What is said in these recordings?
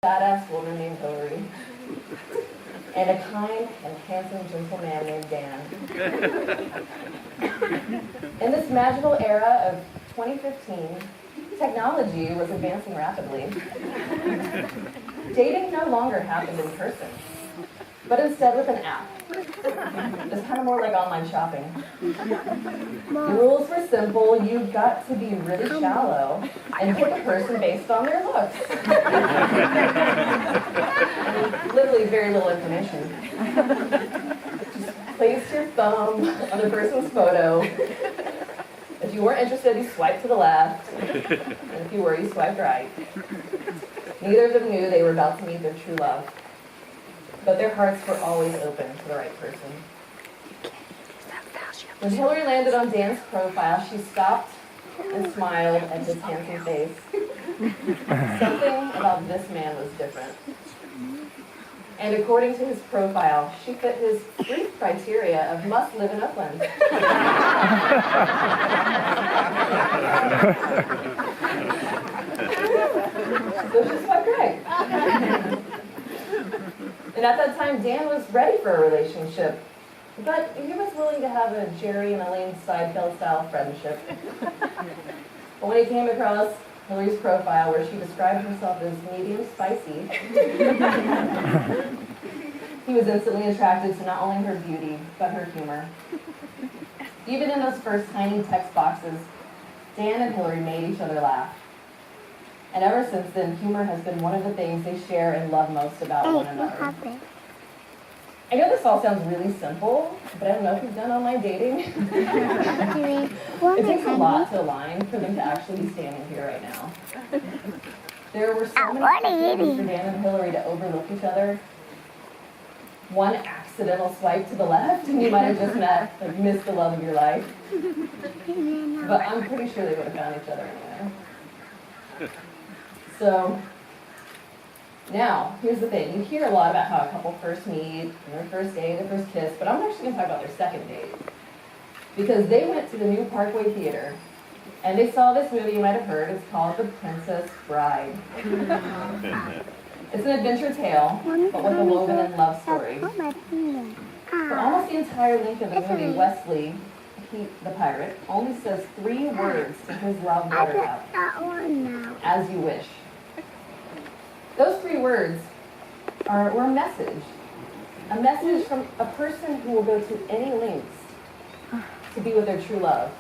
badass woman named Hilary, and a kind and handsome, gentle man named Dan. In this magical era of 2015, technology was advancing rapidly. Dating no longer happened in person, but instead with an app. It's kind of more like online shopping. The rules were simple. You got to be really shallow and pick a person based on their looks. Literally very little information. Just place your thumb on the person's photo. If you weren't interested, you swiped to the left. And if you were, you swiped right. Neither of them knew they were about to meet their true love. But their hearts were always open to the right person. When Hilary landed on Dan's profile, she stopped and smiled at his handsome face. Something about this man was different. And according to his profile, she fit his brief criteria of must live in Upland. So she swiped right. And at that time, Dan was ready for a relationship, but he was willing to have a Jerry and Elaine Seinfeld-style friendship. But when he came across Hilary's profile, where she described herself as medium spicy, he was instantly attracted to not only her beauty, but her humor. Even in those first tiny text boxes, Dan and Hilary made each other laugh. And ever since then, humor has been one of the things they share and love most about one another. I know this all sounds really simple, but I don't know if you've done online dating. It takes a lot to align for them to actually be standing here right now. There were so many opportunities for Dan and Hilary to overlook each other. One accidental swipe to the left, and you might have just missed the love of your life. But I'm pretty sure they would have found each other anyway. So, now, here's the thing. You hear a lot about how a couple first meet, their first date, their first kiss, but I'm actually going to talk about their second date. Because they went to the new Parkway Theater, and they saw this movie you might have heard. It's called The Princess Bride. It's an adventure tale, but with a woven-in love story. For almost the entire length of the movie, Wesley, the pirate, only says 3 words to his love buttercup. As you wish. Those 3 words were a message. A message from a person who will go to any lengths to be with their true love.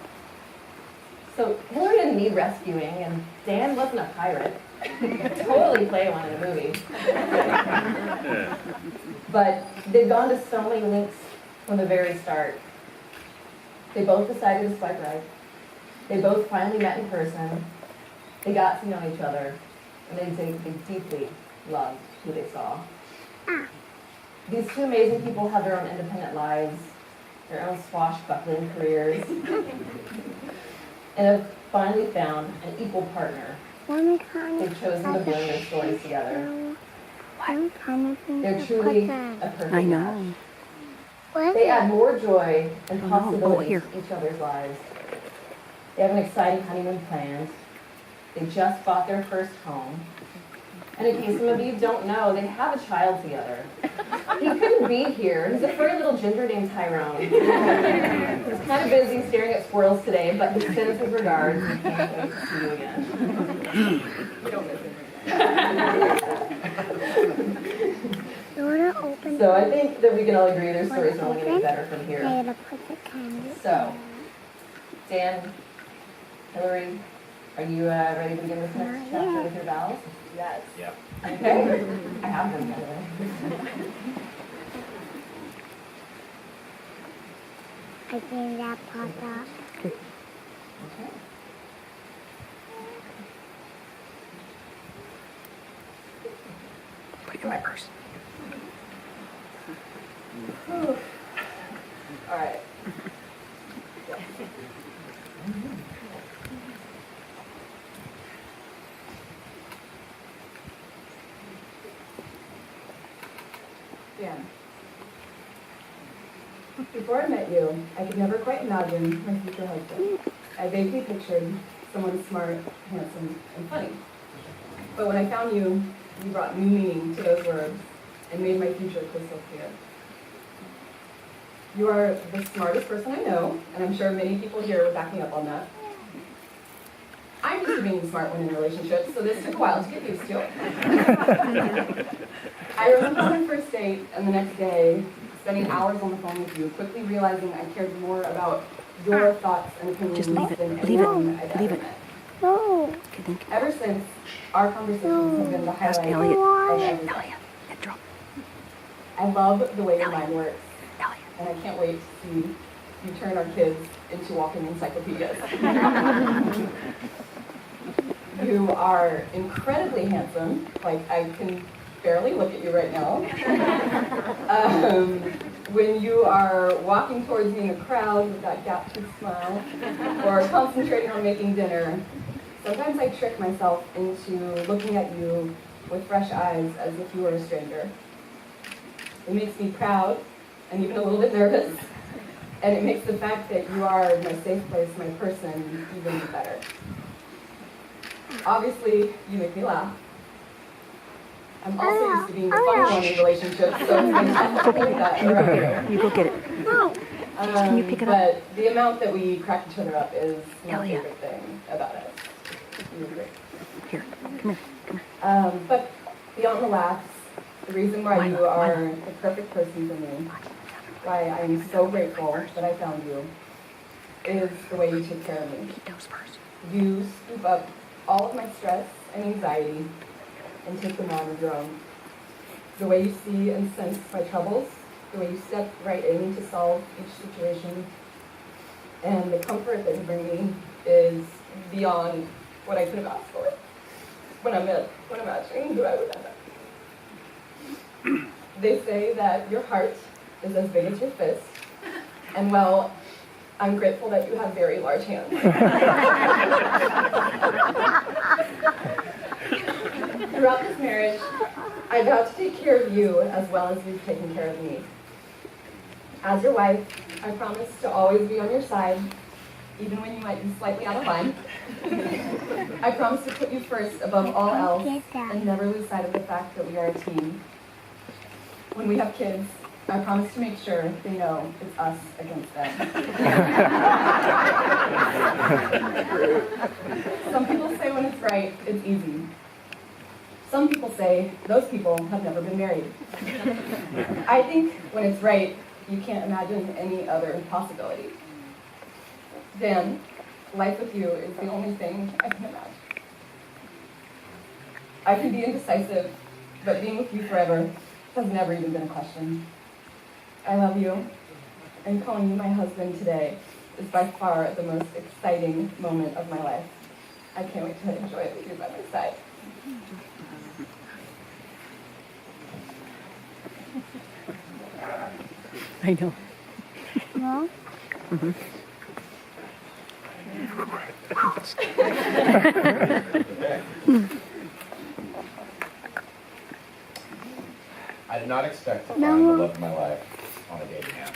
So Hilary didn't need rescuing, and Dan wasn't a pirate. He could totally play one in a movie. But they've gone to so many lengths from the very start. They both decided to swipe right. They both finally met in person. They got to know each other. And they deeply loved who they saw. These 2 amazing people have their own independent lives, their own swashbuckling careers, and have finally found an equal partner. They've chosen to blend their stories together. They're truly a perfect match. They add more joy and possibilities to each other's lives. They have an exciting honeymoon planned. They just bought their first home. And in case some of you don't know, they have a child together. He couldn't be here. He's a furry little ginger named Tyrone. He's kind of busy staring at squirrels today, but he sends his regards and can't wait to see you again. We don't miss him. So I think that we can all agree their stories are only going to get better from here. So, Dan, Hilary, are you ready to begin this next chapter with your vows? Yes. Yep. Okay. I have them, by the way. I think that popped up. Okay. Put it in my purse. All right. Dan, before I met you, I could never quite imagine my future husband. I vaguely pictured someone smart, handsome, and funny. But when I found you, You brought new meaning to those words and made my future crystal clear. You are the smartest person I know, and I'm sure many people here would back me up on that. I'm used to being the smart one in relationships, so this took a while to get used to. I remember my first date and the next day, spending hours on the phone with you, quickly realizing I cared more about your thoughts and opinions Just leave it. than Leave anyone it. I've Leave ever it. met. No. Okay, thank you. Ever since, our conversations have been the Ask highlight Elliot. of everything. Elliot. And drop. I love the way your mind works, Elliot. and I can't wait to see you turn our kids into walking encyclopedias. You are incredibly handsome. Like, I can barely look at you right now. When you are walking towards me in a crowd with that gap-toothed smile, or concentrating on making dinner, sometimes I trick myself into looking at you with fresh eyes as if you were a stranger. It makes me proud and even a little bit nervous, and it makes the fact that you are my safe place, my person, even better. Obviously, you make me laugh. I'm also used to being the funny one in relationships, so it's fantastic that around you. You go get it. Can you pick it up? But the amount that we crack each other up is my Elliot. favorite thing about us. It's really great. Here. Come here. Come here. But beyond the laughs, the reason why you are the perfect person for me, why I am so grateful that I found you, is the way you take care of me. Eat those first. You scoop up all of my stress and anxiety and take them on of your own. The way you see and sense my troubles, the way you step right in to solve each situation, and the comfort that you bring me is beyond what I could have asked for when I'm imagining who I would end up. They say that your heart is as big as your fist, and well, I'm grateful that you have very large hands. Throughout this marriage, I vow to take care of you as well as you've taken care of me. As your wife, I promise to always be on your side, even when you might be slightly out of line. I promise to put you first above all else and never lose sight of the fact that we are a team. When we have kids, I promise to make sure they know it's us against them. Some people say when it's right, it's easy. Some people say those people have never been married. I think when it's right, you can't imagine any other possibility. Dan, life with you is the only thing I can imagine. I can be indecisive, but being with you forever has never even been a question. I love you, and calling you my husband today is by far the most exciting moment of my life. I can't wait to enjoy it with you by my side. I know. No. I did not expect to find the love of my life on a dating app.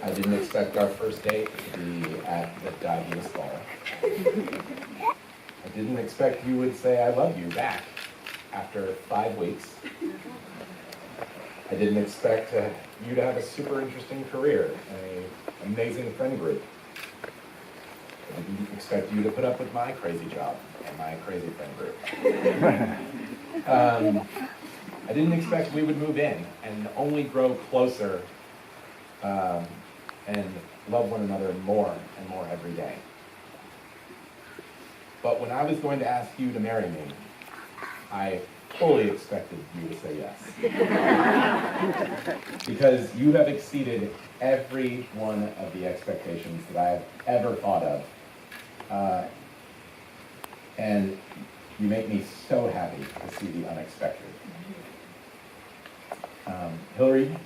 I didn't expect our first date to be at the diabetes bar. I didn't expect you would say I love you back after 5 weeks. I didn't expect you to have a super interesting career and an amazing friend group. I didn't expect you to put up with my crazy job and my crazy friend group. I didn't expect we would move in and only grow closer and love one another more and more every day. But when I was going to ask you to marry me, I fully expected you to say yes. Because you have exceeded every one of the expectations that I have ever thought of. And you make me so happy to see the unexpected. Hilary,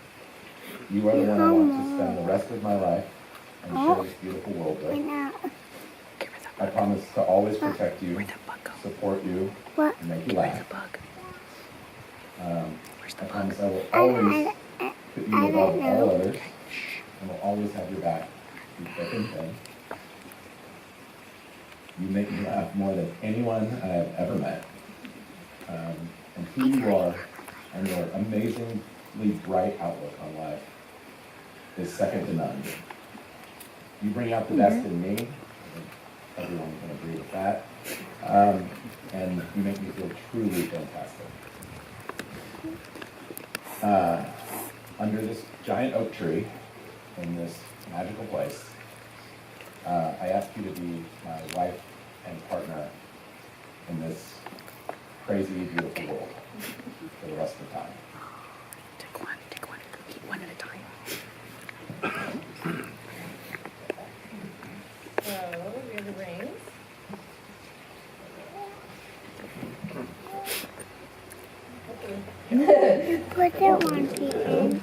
you are the one I want to spend the rest of my life and share this beautiful world with. I promise to always protect you, support you, and make you laugh. I promise I will always put you above all others and will always have your back through thick and thin. You make me laugh more than anyone I have ever met. I who you are and your amazingly bright outlook on life is second to none. You bring out the best in me. I think everyone can agree with that. And you make me feel truly fantastic. Under this giant oak tree in this magical place, I ask you to be my wife and partner in this crazy, beautiful world for the rest of the time. Take one, eat one at a time. So, we have the rings. Put that one feet in.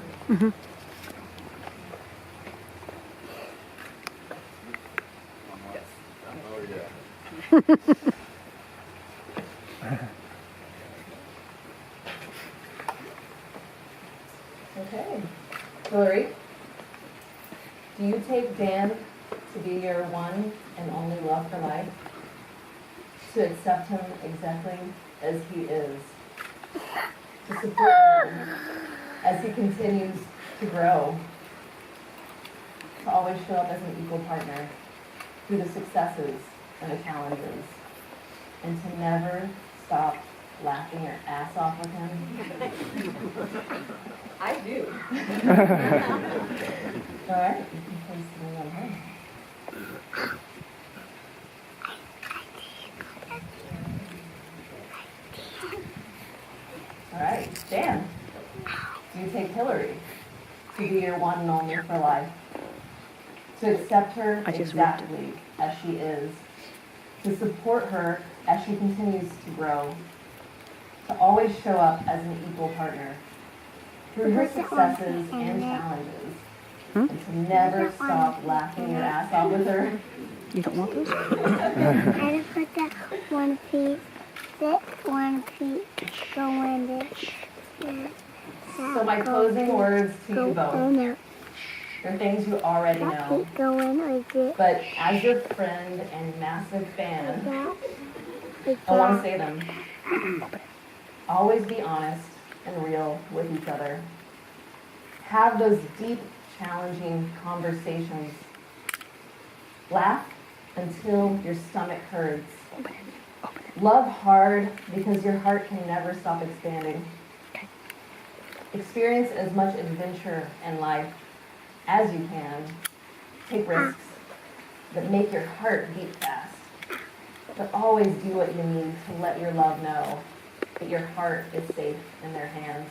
Okay. Hilary, do you take Dan to be your one and only love for life? To accept him exactly as he is? To support him as he continues to grow? To always show up as an equal partner through the successes and the challenges? And to never stop laughing your ass off with him? I do. All right, you can place the ring on her. All right, Dan, do you take Hilary to be your one and only for life? To accept her exactly as she is? To support her as she continues to grow? To always show up as an equal partner through her successes and challenges, and to never stop laughing your ass off with her? You don't want those? I just put that one piece go in this. So my closing words to you both no. are things you already That know, piece go in like this. but as your friend and massive fan, Like I want to that. say them. Always be honest and real with each other. Have those deep, challenging conversations. Laugh until your stomach hurts. Love hard because your heart can never stop expanding. Experience as much adventure in life as you can. Take risks that make your heart beat fast. But always do what you need to let your love know that your heart is safe in their hands.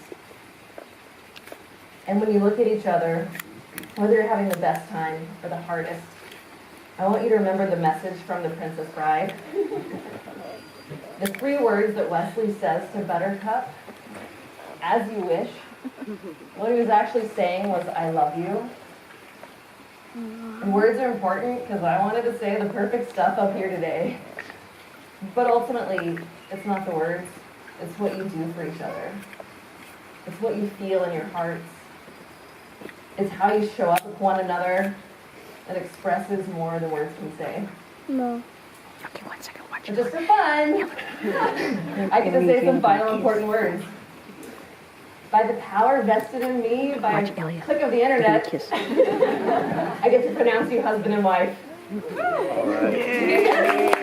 And when you look at each other, whether you're having the best time or the hardest, I want you to remember the message from the Princess Bride. The 3 words that Wesley says to Buttercup, as you wish. What he was actually saying was, I love you. And words are important because I wanted to say the perfect stuff up here today. But ultimately, it's not the words, it's what you do for each other. It's what you feel in your hearts. It's how you show up with one another that expresses more than words can say. No. Okay, 1 second, watch But it. just for fun, I get to say some final important words. By the power vested in me by Watch a Elliot. click of the internet, Kiss. I get to pronounce you husband and wife. All right.